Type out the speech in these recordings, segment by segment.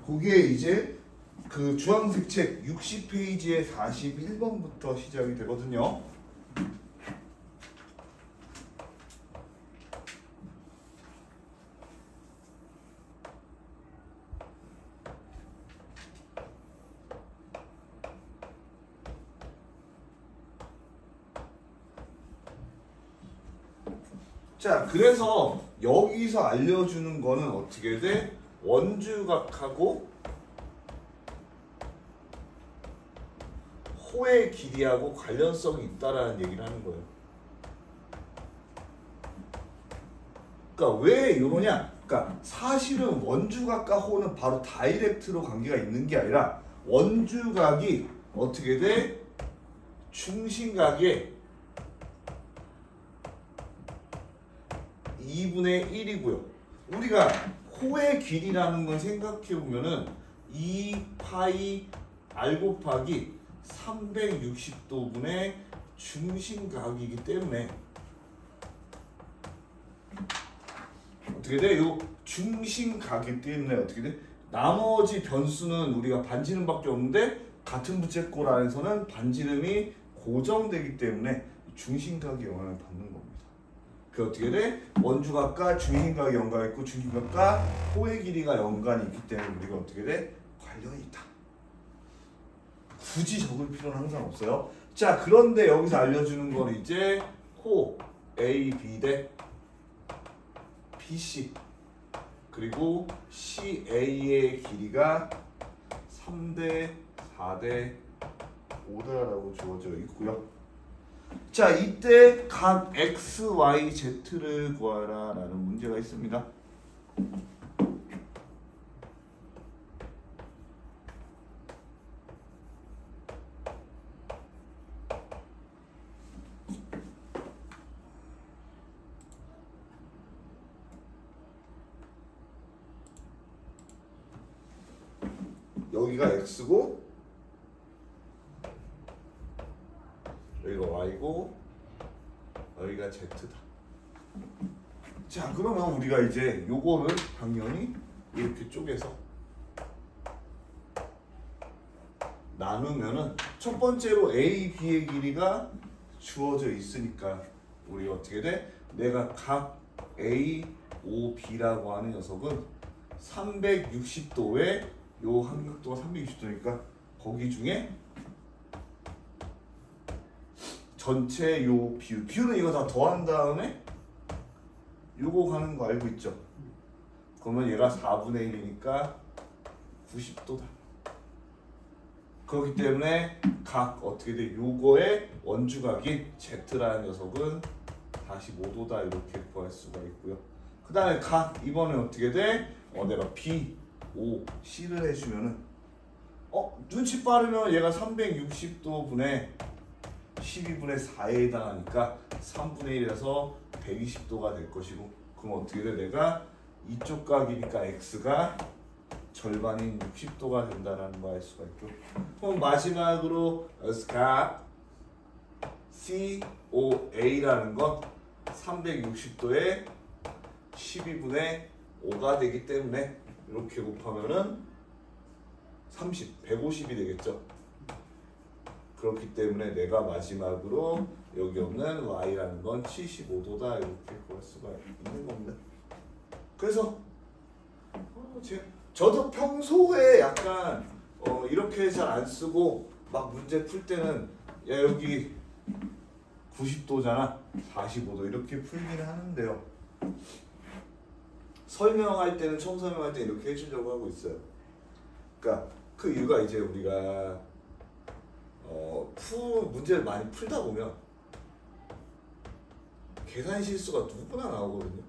그게 이제 그 주황색 책 60페이지에 41번부터 시작이 되거든요. 자, 그래서 여기서 알려주는 거는 어떻게 돼? 원주각하고 호의 길이하고 관련성이 있다라는 얘기를 하는 거예요. 그러니까 왜 이러냐? 그러니까 사실은 원주각과 호는 바로 다이렉트로 관계가 있는 게 아니라 원주각이 어떻게 돼? 중심각의 2분의 1이고요. 우리가 호의 길이라는 걸 생각해 보면은 2파이 r 곱하기 360도분의 중심각이기 때문에 어떻게 돼? 요 중심각이기 때문에 어떻게 돼? 나머지 변수는 우리가 반지름밖에 없는데 같은 부채꼴 안에서는 반지름이 고정되기 때문에 중심각의 영향을 받는 겁니다. 그 어떻게 돼? 원주각과 중심각이 연관이 있고 중심각과 호의 길이가 연관이 있기 때문에 우리가 어떻게 돼? 관련이 있다. 굳이 적을 필요는 항상 없어요. 자, 그런데 여기서 알려주는 건 이제 호 A, B 대 BC 그리고 CA의 길이가 3대 4대 5다라고 주어져 있고요. 자, 이때 각 X, Y, Z를 구하라 라는 문제가 있습니다. 여기가 X고 여기가 Y고 여기가 Z다. 자, 그러면 우리가 이제 요거를 당연히 이렇게 쪼개서 나누면은 첫 번째로 A, B의 길이가 주어져 있으니까 우리 어떻게 돼? 내가 각 A, O, B라고 하는 녀석은 360도에 요 한각도가 360도니까 거기 중에 전체 요 비율은 이거 다 더한 다음에 요거 가는 거 알고 있죠? 그러면 얘가 4분의 1이니까 90도다. 그렇기 때문에 각 어떻게 돼? 요거의 원주각인 Z라는 녀석은 45도다 이렇게 구할 수가 있고요. 그 다음에 각 이번에 어떻게 돼? 내가 B, O, C를 해주면은 눈치 빠르면 얘가 360도 분의 12분의 4에 해당하니까 3분의 1이라서 120도가 될 것이고 그럼 어떻게 돼? 내가 이쪽 각이니까 X가 절반인 60도가 된다는 거 알 수가 있죠. 그럼 마지막으로 각 COA라는 건 360도에 12분의 5가 되기 때문에 이렇게 곱하면은 150이 되겠죠. 그렇기 때문에 내가 마지막으로 여기 없는 Y라는 건 75도다 이렇게 구할 수가 있는 겁니다. 그래서 저도 평소에 약간 이렇게 잘 안 쓰고 막 문제 풀 때는 야 여기 90도잖아 45도 이렇게 풀긴 하는데요. 설명할 때는 처음 설명할 때 이렇게 해주려고 하고 있어요. 그러니까 그 이유가 이제 우리가 문제를 많이 풀다 보면 계산 실수가 누구나 나오거든요.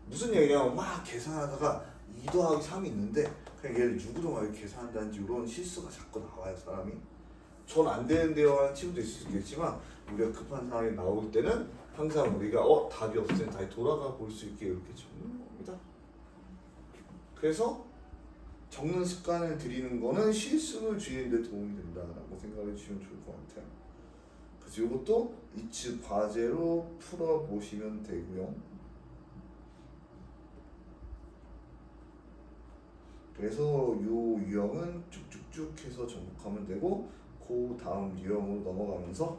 무슨 얘기냐면 막 계산하다가 2 더하기 3이 있는데 그냥 얘를 유구동하게 계산한다든지 이런 실수가 자꾸 나와요 사람이. 전 안 되는데요 하는 친구도 있을 수 있겠지만 우리가 급한 상황이 나올 때는 항상 우리가 답이 없으면 다시 돌아가 볼 수 있게 이렇게 적는 겁니다. 그래서 적는 습관을 들이는 거는 실수를 줄이는 데 도움이 된다라고 생각해 주시면 좋을 것 같아요. 그래서 이것도 이츠 과제로 풀어보시면 되고요. 그래서 요 유형은 쭉쭉쭉 해서 정복하면 되고 그 다음 유형으로 넘어가면서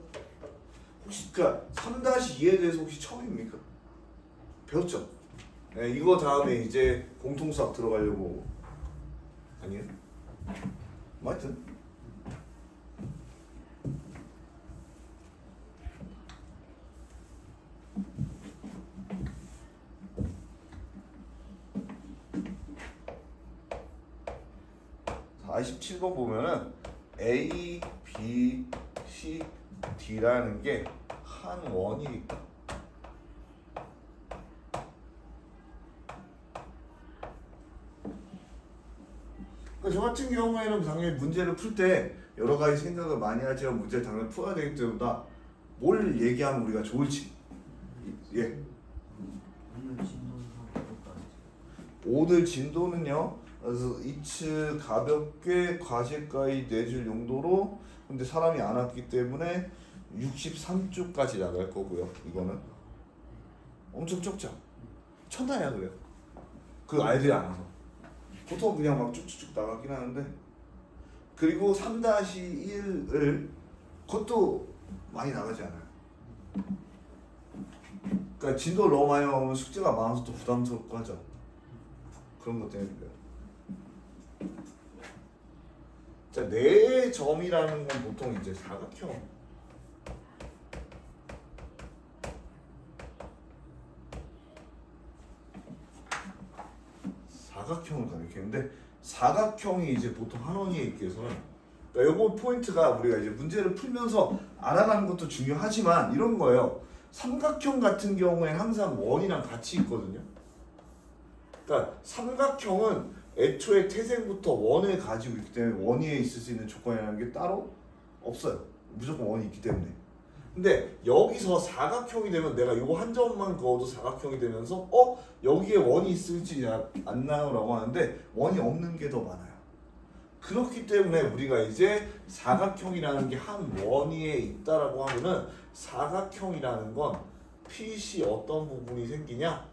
혹시 그러니까 3-2에 대해서 혹시 처음입니까? 배웠죠? 네, 이거 다음에 이제 공통수학 들어가려고 아니에요? 뭐 하여튼 47번 보면은 A, B, C, D라는 게 한 원이 있다. 저 같은 경우에는 당연히 문제를 풀 때 여러 가지 생각을 많이 하지만 문제를 당연히 풀어야 되기 때문에 뭘 얘기하면 우리가 좋을지. 예. 오늘 진도는요. 그래서 2층 가볍게 과실가위 내줄 용도로 근데 사람이 안 왔기 때문에 63쪽까지 나갈 거고요. 이거는 엄청 적죠. 천단이야 그래요. 그 아이들이 안 와서. 보통 그냥 막 쭉쭉쭉 나가긴 하는데 그리고 3-1을 그것도 많이 나가지 않아요. 그러니까 진도를 너무 많이 나오면 숙제가 많아서 또 부담스럽고 하죠. 그런 것 때문에 그래요. 자, 4점이라는 건 보통 이제 사각형. 사각형을 가리키는데 사각형이 이제 보통 한 원위에 있기 위해서는 그러니까 요거 포인트가 우리가 이제 문제를 풀면서 알아가는 것도 중요하지만 이런 거예요. 삼각형 같은 경우에 항상 원이랑 같이 있거든요. 그러니까 삼각형은 애초에 태생부터 원을 가지고 있기 때문에 원위에 있을 수 있는 조건이라는 게 따로 없어요. 무조건 원이 있기 때문에. 근데 여기서 사각형이 되면 내가 요 한 점만 그어도 사각형이 되면서 여기에 원이 있을지 안 나오라고 하는데 원이 없는 게 더 많아요. 그렇기 때문에 우리가 이제 사각형이라는 게 한 원위에 있다라고 하면은 사각형이라는 건 핏이 어떤 부분이 생기냐?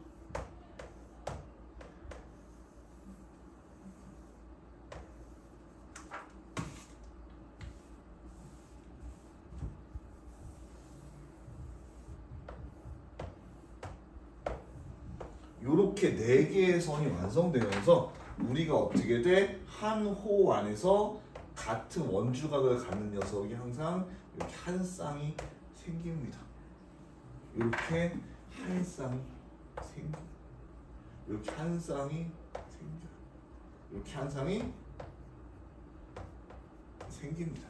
이렇게 4개의 선이 완성되면서 우리가 어떻게 돼? 한 호 안에서 같은 원주각을 갖는 녀석이 항상 이렇게 한 쌍이 생깁니다. 이렇게 한 쌍이 생겨. 이렇게 한 쌍이 생겨. 이렇게 한 쌍이 생깁니다.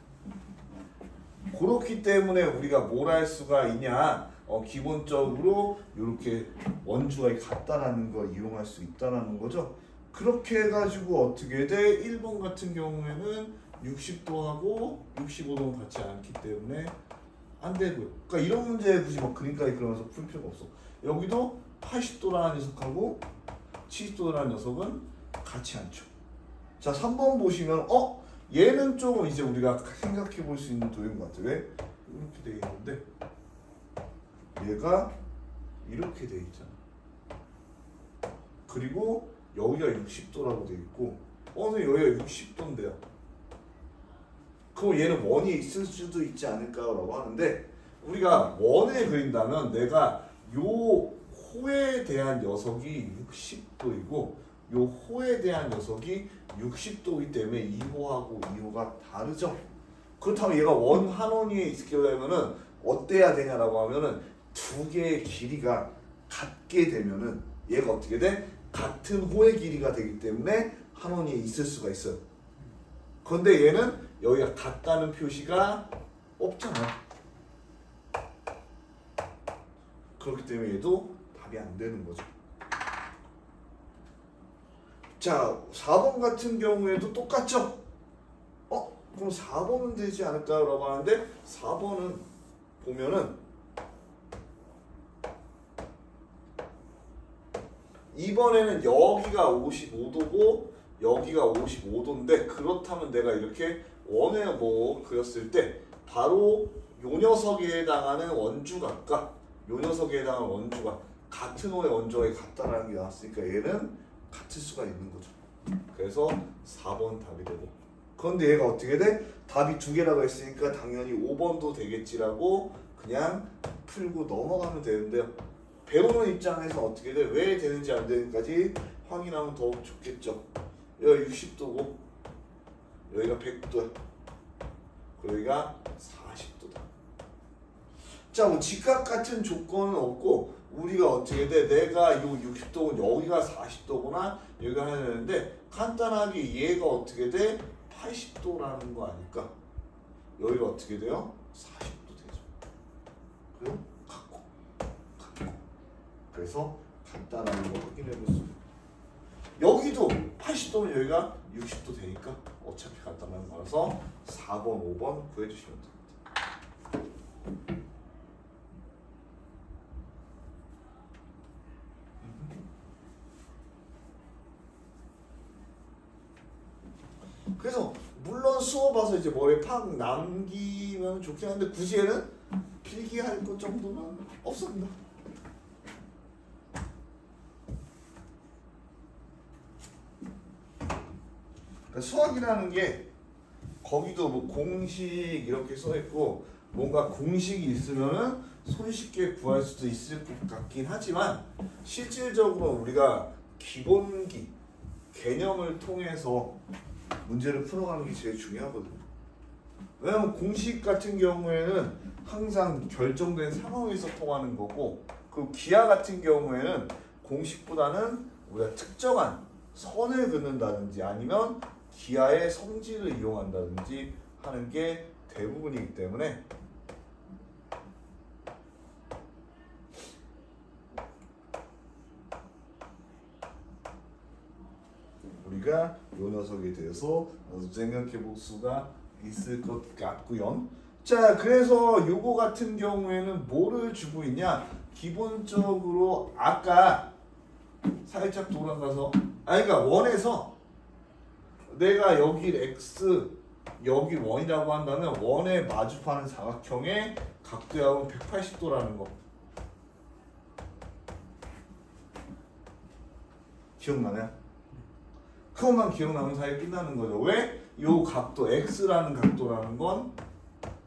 그렇기 때문에 우리가 뭘 할 수가 있냐? 기본적으로 이렇게 원주각이 같다라는 걸 이용할 수 있다라는 거죠. 그렇게 해가지고 어떻게 돼? 1번 같은 경우에는 60도하고 65도는 같지 않기 때문에 안 되고요. 그러니까 이런 문제 굳이 막 그림까지 그러면서 풀 필요가 없어. 여기도 80도라는 녀석하고 70도라는 녀석은 같지 않죠. 자, 3번 보시면 얘는 조금 이제 우리가 생각해 볼 수 있는 도형인 것 같아요. 왜? 이렇게 돼 있는데 얘가 이렇게 돼 있잖아. 그리고 여기가 60도라고 돼 있고 근데 여기가 60도인데요. 그럼 얘는 원이 있을 수도 있지 않을까라고 하는데 우리가 원을 그린다면 내가 요 호에 대한 녀석이 60도이고 요 호에 대한 녀석이 60도이기 때문에 이 호하고 이 호가 다르죠. 그렇다면 얘가 원 한 원위에 있으려면은 어때야 되냐라고 하면은 두 개의 길이가 같게 되면은 얘가 어떻게 돼? 같은 호의 길이가 되기 때문에 한 원위에 있을 수가 있어요. 그런데 얘는 여기가 같다는 표시가 없잖아. 그렇기 때문에 얘도 답이 안 되는 거죠. 자, 4번 같은 경우에도 똑같죠? 그럼 4번은 되지 않을까라고 하는데 4번은 보면은 이번에는 여기가 55도고 여기가 55도인데 그렇다면 내가 이렇게 원에 그렸을 때 바로 요 녀석에 해당하는 원주각과 요 녀석에 해당하는 원주각 같은 호의 원주각이 같다라는 게 나왔으니까 얘는 같을 수가 있는 거죠. 그래서 4번 답이 되고. 그런데 얘가 어떻게 돼? 답이 두 개라고 했으니까 당연히 5번도 되겠지라고 그냥 풀고 넘어가면 되는데요. 배우는 입장에서 어떻게 돼? 왜 되는지 안 되는지까지 확인하면 더욱 좋겠죠. 여기가 60도고 여기가 100도야. 여기가 40도다. 자, 뭐 직각 같은 조건은 없고 우리가 어떻게 돼? 내가 이 60도고 여기가 40도구나 여기가 해야 되는데 간단하게 얘가 어떻게 돼? 80도라는 거 아닐까? 여기가 어떻게 돼요? 40도 되죠. 그래요? 같고. 그래서 간단한 거 확인해 볼 수 있어요. 여기도 80도면 여기가 60도 되니까 어차피 간단한 거라서 4번, 5번 구해주시면 됩니다. 그래서 물론 수업 와서 이제 머리에 팍 남기면 좋긴 한데 굳이 얘는 필기할 것 정도는 없습니다. 그러니까 수학이라는 게 거기도 뭐 공식 이렇게 써있고 뭔가 공식이 있으면은 손쉽게 구할 수도 있을 것 같긴 하지만 실질적으로 우리가 기본기 개념을 통해서 문제를 풀어가는 게 제일 중요하거든요. 왜냐면 공식 같은 경우에는 항상 결정된 상황에서 통하는 거고 그리고 기하 같은 경우에는 공식보다는 우리가 특정한 선을 긋는다든지 아니면 기하의 성질을 이용한다든지 하는 게 대부분이기 때문에 우리가 이 녀석에 대해서 생각해 볼 수가 있을 것 같고요. 자, 그래서 요거 같은 경우에는 뭐를 주고 있냐? 기본적으로 아까 살짝 돌아가서 그러니까 원에서 내가 여기 x 여기 원이라고 한다면 원에 마주하는 사각형의 각도야은 180도라는 거 기억나나요? 그것만 기억나면 사이 끝나는 거죠. 왜? 요 각도 x라는 각도라는 건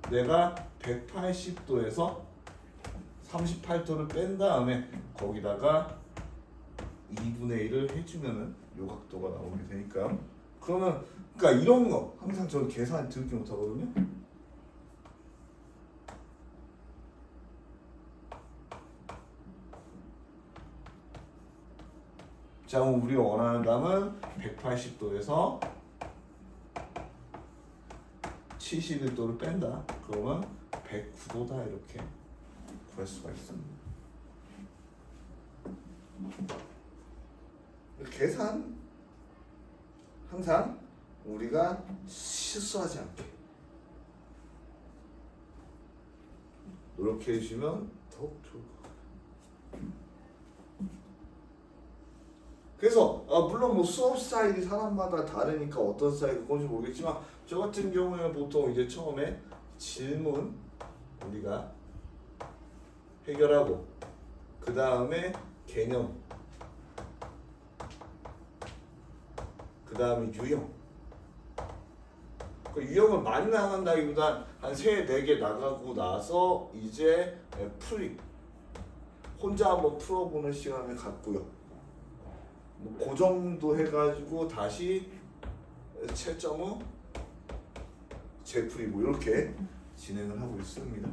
내가 180도에서 38도를 뺀 다음에 거기다가 2분의 1을 해주면은 요 각도가 나오게 되니까 그러면 그러니까 이런 거 항상 저는 계산 드럽게 못하거든요. 자, 그럼 우리가 원하는 답은 180도에서 71도를 뺀다. 그러면 109도다 이렇게 구할 수가 있습니다. 계산 항상 우리가 실수하지 않게 노력해 주시면 더욱 좋을 것 같아요. 그래서 물론 뭐 수업 스타일이 사람마다 다르니까 어떤 스타일이 그건지 모르겠지만 저 같은 경우에는 보통 이제 처음에 질문 우리가 해결하고 그 다음에 개념 그 다음에 유형 그 유형을 많이 나간다기보단 한 3, 4개 나가고 나서 이제 풀이 혼자 한번 풀어보는 시간을 갖고요. 뭐 그 정도 해가지고 다시 채점 후 재풀이 뭐 이렇게 진행을 하고 있습니다.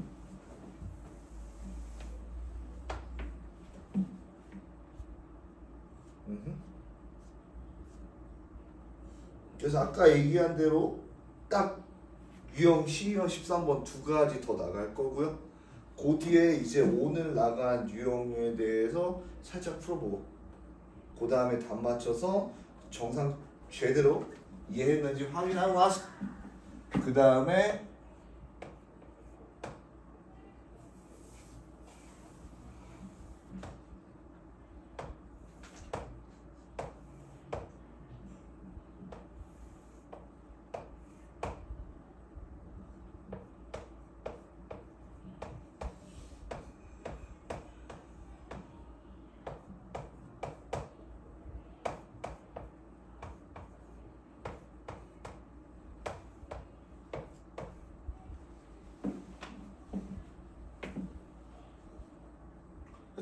그래서 아까 얘기한 대로 딱 유형 12형 13번 두 가지 더 나갈 거고요. 그 뒤에 이제 오늘 나간 유형에 대해서 살짝 풀어보고 그 다음에 답 맞춰서 정상 제대로 이해했는지 확인하고 나서 그 다음에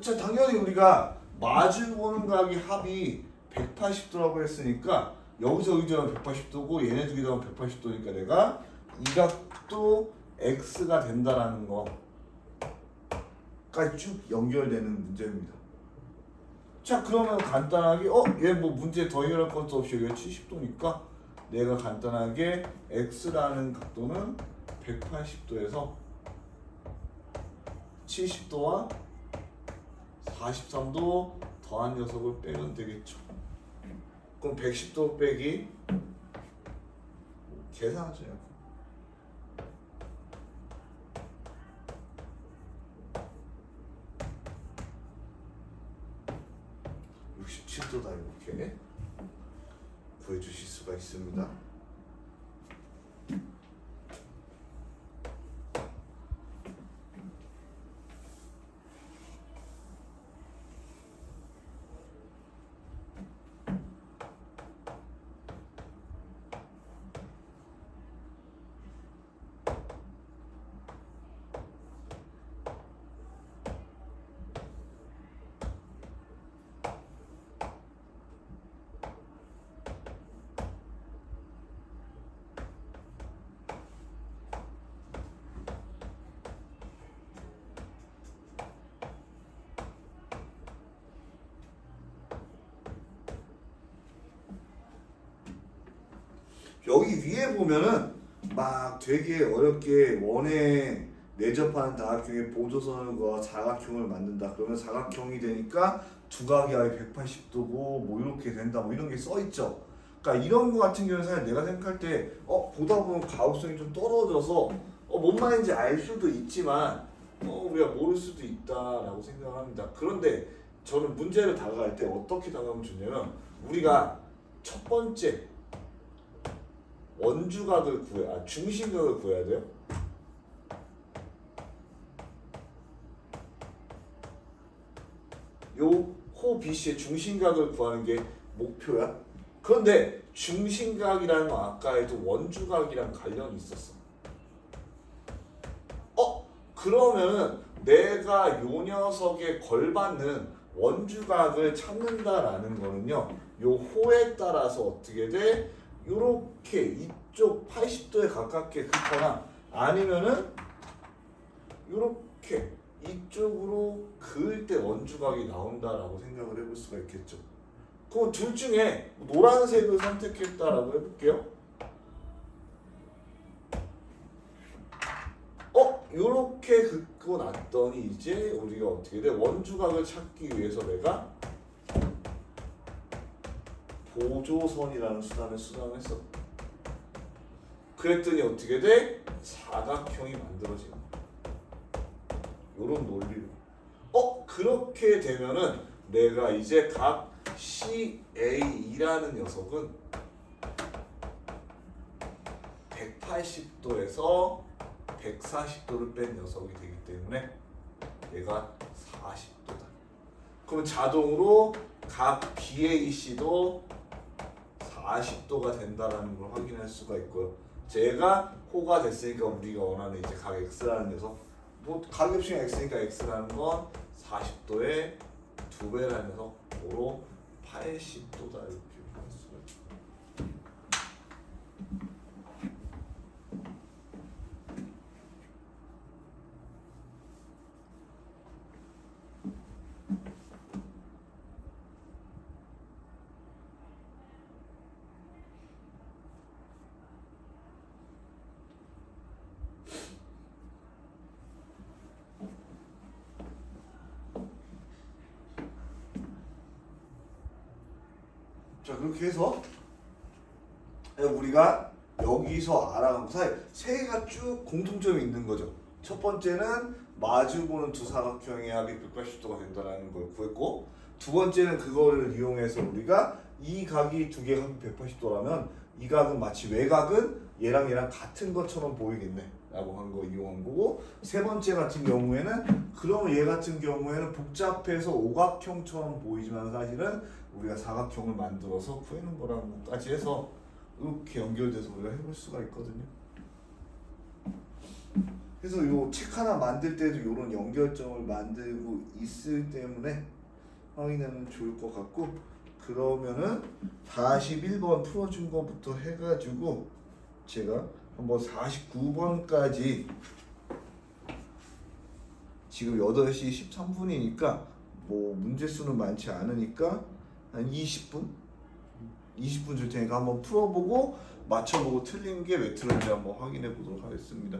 자, 당연히 우리가 마주보는 각이 합이 180도라고 했으니까 여기서 여기저기 180도고 얘네 두 개 다 180도니까 내가 이 각도 x가 된다라는 거까지 쭉 연결되는 문제입니다. 자, 그러면 간단하게 얘 뭐 문제 더 해결할 것도 없이 여기가 70도니까 내가 간단하게 x라는 각도는 180도에서 70도와 43도 더한 녀석을 빼면 되겠죠. 그럼 110도 빼기 계산하죠. 67도다 이렇게 구해주실 수가 있습니다. 여기 위에 보면은 막 되게 어렵게 원에 내접하는 다각형의 보조선과 사각형을 만든다. 그러면 사각형이 되니까 두각이 아예 180도고 뭐 이렇게 된다. 뭐 이런 게 써 있죠. 그러니까 이런 거 같은 경우는 사실 내가 생각할 때 보다 보면 가혹성이 좀 떨어져서 뭔 말인지 알 수도 있지만 우리가 모를 수도 있다라고 생각을 합니다. 그런데 저는 문제를 다가갈 때 어떻게 다가가면 좋냐면 우리가 첫 번째 원주각을 중심각을 구해야 돼요. 요 호 BC의 중심각을 구하는 게 목표야. 그런데 중심각이라는 건 아까에도 원주각이랑 관련이 있었어. 그러면은 내가 요 녀석에 걸받는 원주각을 찾는다라는 거는요. 요 호에 따라서 어떻게 돼? 요렇게 이쪽 80도에 가깝게 긋거나 아니면은 요렇게 이쪽으로 그을 때 원주각이 나온다라고 생각을 해볼 수가 있겠죠. 그럼 둘 중에 노란색을 선택했다라고 해볼게요. 요렇게 긋고 났더니 이제 우리가 어떻게 돼? 원주각을 찾기 위해서 내가 보조선이라는 수단을 수정했어. 그랬더니 어떻게 돼? 사각형이 만들어지는 거야. 요런 논리로. 그렇게 되면은 내가 이제 각 CA라는 녀석은 180도에서 140도를 뺀 녀석이 되기 때문에 얘가 40도다. 그러면 자동으로 각 BAC도 40도가 된다라는 걸 확인할 수가 있고요. 제가 호가 됐으니까 우리가 원하는 이제 각 X라는 녀석, 뭐 가격층이 X니까 X라는 건 40도의 2배라는 녀석으로 80도다 이렇게 할 수가 있어요. 자, 그렇게 해서 우리가 여기서 알아간 거 사실 세 개가 쭉 공통점이 있는 거죠. 첫 번째는 마주보는 두 사각형의 합이 180도가 된다는 걸 구했고, 두 번째는 그거를 이용해서 우리가 이 각이 두 개가 180도라면 이 각은 마치 외각은 얘랑 얘랑 같은 것처럼 보이겠네 라고 한 거 이용한 거고, 세 번째 같은 경우에는 그러면 얘 같은 경우에는 복잡해서 오각형처럼 보이지만 사실은 우리가 사각형을 만들어서 구해는 거라고까지 해서 이렇게 연결돼서 우리가 해볼 수가 있거든요. 그래서 요 책 하나 만들 때도 이런 연결점을 만들고 있을 때문에 확인하면 좋을 것 같고, 그러면은 41번 풀어준 거부터 해가지고 제가 한번 49번까지 지금 8시 13분이니까 뭐 문제 수는 많지 않으니까 한 20분 줄 테니까 한번 풀어보고 맞춰보고 틀린 게 왜 틀린지 한번 확인해 보도록 하겠습니다.